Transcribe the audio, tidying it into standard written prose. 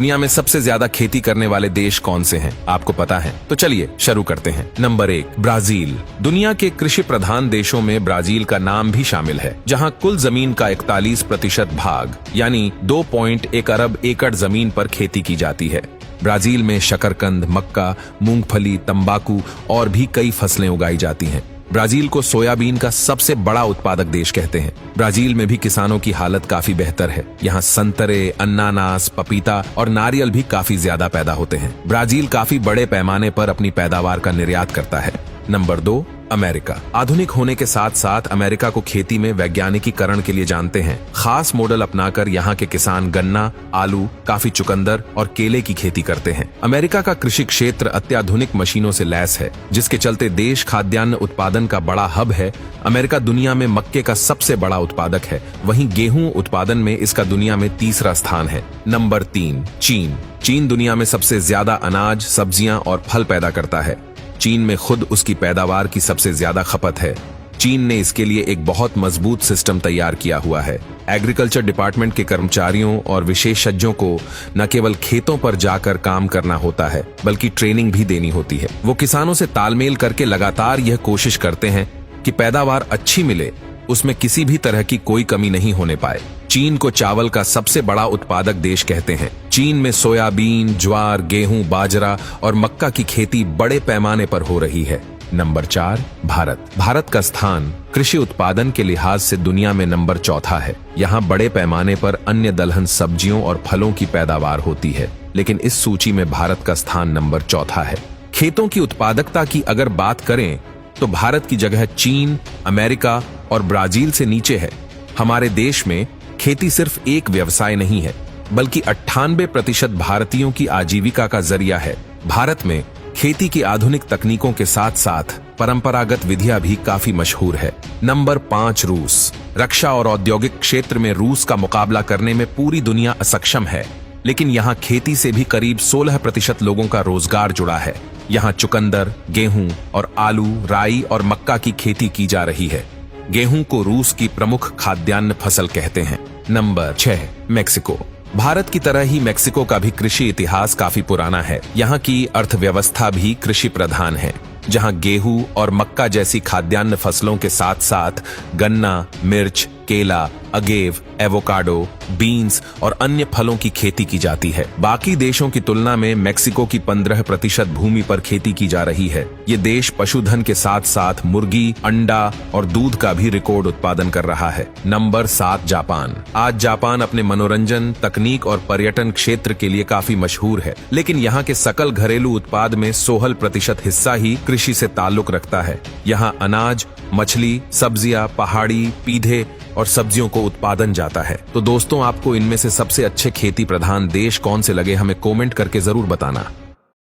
दुनिया में सबसे ज्यादा खेती करने वाले देश कौन से हैं? आपको पता है? तो चलिए शुरू करते हैं। Number 1, Brazil. दुनिया के कृषि प्रधान देशों में ब्राजील का नाम भी शामिल है, जहां कुल जमीन का 41% भाग यानी 2.1 अरब एकड़ जमीन पर खेती की जाती है। ब्राजील में शकरकंद, मक्का, मूंगफली, तंबाकू और भी कई फसलें उगाई जाती हैं। ब्राजील को सोयाबीन का सबसे बड़ा उत्पादक देश कहते हैं। ब्राजील में भी किसानों की हालत काफी बेहतर है। यहाँ संतरे, अनानास, पपीता और नारियल भी काफी ज्यादा पैदा होते हैं। ब्राजील काफी बड़े पैमाने पर अपनी पैदावार का निर्यात करता है। Number 2, America. आधुनिक होने के साथ साथ अमेरिका को खेती में वैज्ञानिकीकरण के लिए जानते हैं। खास मॉडल अपनाकर यहाँ के किसान गन्ना, आलू, काफी चुकंदर और केले की खेती करते हैं। अमेरिका का कृषि क्षेत्र अत्याधुनिक मशीनों से लैस है, जिसके चलते देश खाद्यान्न उत्पादन का बड़ा हब है। अमेरिका दुनिया में मक्के का सबसे बड़ा उत्पादक है, वहीं गेहूं उत्पादन में इसका दुनिया में तीसरा स्थान है। नंबर 3, चीन। चीन दुनिया में सबसे ज्यादा अनाज, सब्जियां और फल पैदा करता है। चीन में खुद उसकी पैदावार की सबसे ज्यादा खपत है। चीन ने इसके लिए एक बहुत मजबूत सिस्टम तैयार किया हुआ है। एग्रीकल्चर डिपार्टमेंट के कर्मचारियों और विशेषज्ञों को न केवल खेतों पर जाकर काम करना होता है, बल्कि ट्रेनिंग भी देनी होती है। वो किसानों से तालमेल करके लगातार यह कोशिश करते हैं कि पैदावार अच्छी मिले, उसमें किसी भी तरह की कोई कमी नहीं होने पाए। चीन को चावल का सबसे बड़ा उत्पादक देश कहते हैं। चीन में सोयाबीन, ज्वार, गेहूं, बाजरा और मक्का की खेती बड़े पैमाने पर हो रही है। नंबर 4, भारत। भारत का स्थान कृषि उत्पादन के लिहाज से दुनिया में नंबर 4 है। यहाँ बड़े पैमाने पर अन्य दलहन सब्जियों और फलों की पैदावार होती है, लेकिन इस सूची में भारत का स्थान नंबर 4 है। खेतों की उत्पादकता की अगर बात करें तो भारत की जगह चीन, अमेरिका और ब्राजील से नीचे है। हमारे देश में खेती सिर्फ एक व्यवसाय नहीं है, बल्कि 98% भारतीयों की आजीविका का जरिया है। भारत में खेती की आधुनिक तकनीकों के साथ साथ परंपरागत विधियां भी काफी मशहूर है। नंबर 5, रूस। रक्षा और औद्योगिक क्षेत्र में रूस का मुकाबला करने में पूरी दुनिया असक्षम है, लेकिन यहाँ खेती से भी करीब 16% लोगों का रोजगार जुड़ा है। यहाँ चुकंदर, गेहूं और आलू, राई और मक्का की खेती की जा रही है। गेहूं को रूस की प्रमुख खाद्यान्न फसल कहते हैं। Number 6, Mexico. भारत की तरह ही मेक्सिको का भी कृषि इतिहास काफी पुराना है। यहाँ की अर्थव्यवस्था भी कृषि प्रधान है, जहाँ गेहूं और मक्का जैसी खाद्यान्न फसलों के साथ साथ गन्ना, मिर्च, केला, अगेव, एवोकाडो, बीन्स और अन्य फलों की खेती की जाती है। बाकी देशों की तुलना में मेक्सिको की 15% भूमि पर खेती की जा रही है। ये देश पशुधन के साथ साथ मुर्गी, अंडा और दूध का भी रिकॉर्ड उत्पादन कर रहा है। Number 7, Japan. आज जापान अपने मनोरंजन, तकनीक और पर्यटन क्षेत्र के लिए काफी मशहूर है, लेकिन यहाँ के सकल घरेलू उत्पाद में 16% हिस्सा ही कृषि से ताल्लुक रखता है। यहाँ अनाज, मछली, सब्जियां, पहाड़ी, पीधे और सब्जियों को उत्पादन जाता है। तो दोस्तों, आपको इनमें से सबसे अच्छे खेती प्रधान देश कौन से लगे, हमें कमेंट करके जरूर बताना।